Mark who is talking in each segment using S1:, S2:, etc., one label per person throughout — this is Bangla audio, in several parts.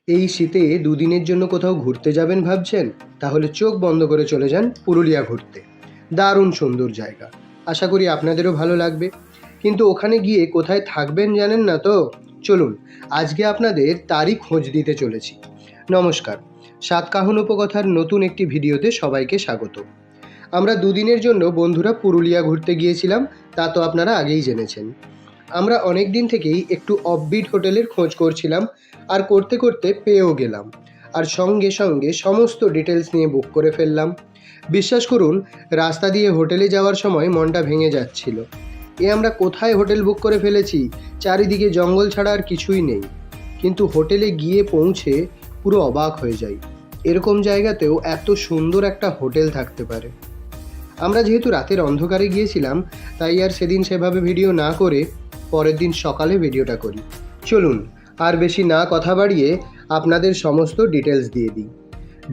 S1: এই শীতে দুদিনের জন্য কোথাও ঘুরতে যাবেন ভাবছেন? তাহলে চোখ বন্ধ করে চলে যান পুরুলিয়া ঘুরতে। দারুণ সুন্দর জায়গা, আশা করি আপনাদেরও ভালো লাগবে। কিন্তু ওখানে গিয়ে কোথায় থাকবেন জানেন না তো? চলুন আজকে আপনাদের তারই খোঁজ দিতে চলেছি। নমস্কার, সাতকাহন উপকথার নতুন একটি ভিডিওতে সবাইকে স্বাগত। আমরা দুদিনের জন্য বন্ধুরা পুরুলিয়া ঘুরতে গিয়েছিলাম, তা তো আপনারা আগেই জেনেছেন। আমরা অনেক দিন থেকেই একটু অফবিট হোটেলের খোঁজ করছিলাম, আর করতে করতে পেয়েও গেলাম, আর সঙ্গে সঙ্গে সমস্ত ডিটেলস নিয়ে বুক করে ফেললাম। বিশ্বাস করুন, রাস্তা দিয়ে হোটেলে যাওয়ার সময় মনটা ভেঙে যাচ্ছিল। আমরা কোথায় হোটেল বুক করে ফেলেছি, চারিদিকে জঙ্গল ছাড়া আর কিছুই নেই। কিন্তু হোটেলে গিয়ে পৌঁছে পুরো অবাক হয়ে যাই, এরকম জায়গাতেও এত সুন্দর একটা হোটেল থাকতে পারে। আমরা যেহেতু রাতের অন্ধকারে গিয়েছিলাম, তাই আর সেদিন সেভাবে ভিডিও না করে পরের দিন সকালে ভিডিওটা করি। চলুন আর বেশি না কথা বাড়িয়ে আপনাদের সমস্ত ডিটেলস দিয়ে দিই।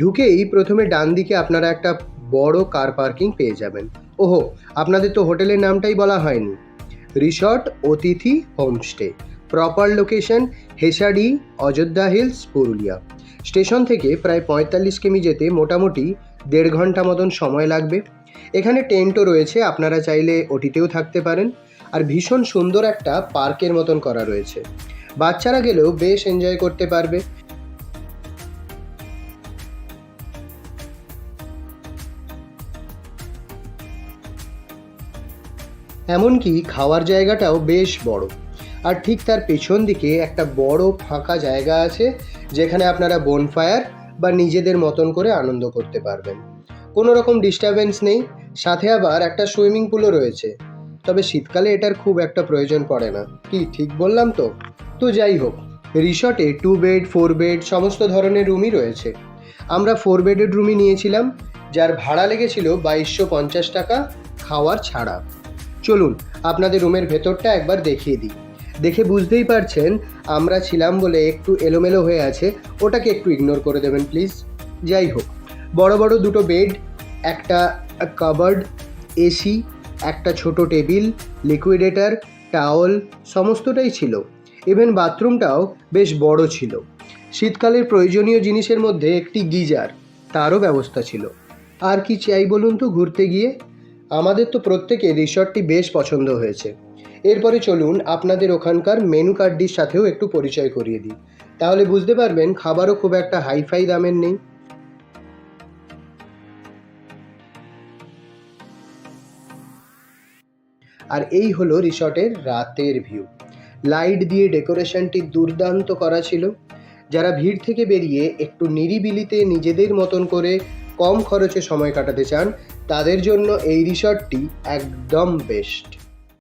S1: ঢুকেই প্রথমে ডান দিকে আপনারা একটা বড় কার পার্কিং পেয়ে যাবেন। ওহো, আপনাদের তো হোটেলের নামটাই বলা হয়নি। রিসর্ট অতিথি homestay, proper location Hesadi, Ayodhya hills, Purulia. Station থেকে প্রায় 45 কিমি যেতে মোটামুটি 1.5 ঘন্টা মতন সময় লাগবে। এখানে টেন্টও রয়েছে, আপনারা চাইলে ওটিতেও থাকতে পারেন। আর ভীষণ সুন্দর একটা পার্কের মতন করা রয়েছে, বাচ্চারা গেলেও বেশ এনজয় করতে পারবে। এমনকি খাওয়ার জায়গাটাও বেশ বড়। আর ঠিক তার পেছন দিকে একটা বড় ফাঁকা জায়গা আছে, যেখানে আপনারা বনফায়ার বা নিজেদের মতন করে আনন্দ করতে পারবেন। কোনো রকম ডিস্টারবেন্স নেই, সাথে আবার একটা সুইমিং পুলও রয়েছে। তবে শীতকালে এটার খুব একটা প্রয়োজন পড়ে না। কি ঠিক বললাম তো? তো যাই হোক, রিসর্টে 2 বেড 4 বেড সমস্ত ধরনের রুমই রয়েছে। আমরা 4 বেডেড রুমই নিয়েছিলাম, যার ভাড়া লেগেছিল 2250 টাকা, খাওয়ার ছাড়া। চলুন আপনাদের রুমের ভেতরটা একবার দেখিয়ে দিই। দেখে বুঝতেই পারছেন আমরা ছিলাম বলে একটু এলোমেলো হয়ে আছে, ওটাকে একটু ইগনোর করে দেবেন প্লিজ। যাই হোক, বড় বড় দুটো বেড, একটা কাবার্ড, এসি, একটা ছোট টেবিল, লিকুইডেটর, টাওয়াল সমস্তটাই ছিল। ইভেন বাথরুমটাও বেশ বড় ছিল। শীতকালের প্রয়োজনীয় জিনিসের মধ্যে একটি গিজার, তারও ব্যবস্থা ছিল। আর কি চাই বলুন তো ঘুরতে গিয়ে? আমাদের তো প্রত্যেকে রিসর্টটি বেশ পছন্দ হয়েছে। এরপরে চলুন আপনাদের ওখানকার মেনু কার্ডটির সাথেও একটু পরিচয় করিয়ে দিই, তাহলে বুঝতে পারবেন খাবারও খুব একটা হাইফাই দামের নেই। আর এই হলো রিসর্টের রাতের ভিউ। লাইট দিয়ে ডেকোরেশনটি দুর্দান্ত করা ছিল। যারা ভিড় থেকে বেরিয়ে একটু নিরিবিলিতে নিজেদের মতন করে কম খরচে সময় কাটাতে চান, তাদের জন্য এই রিসর্টটি একদম বেস্ট।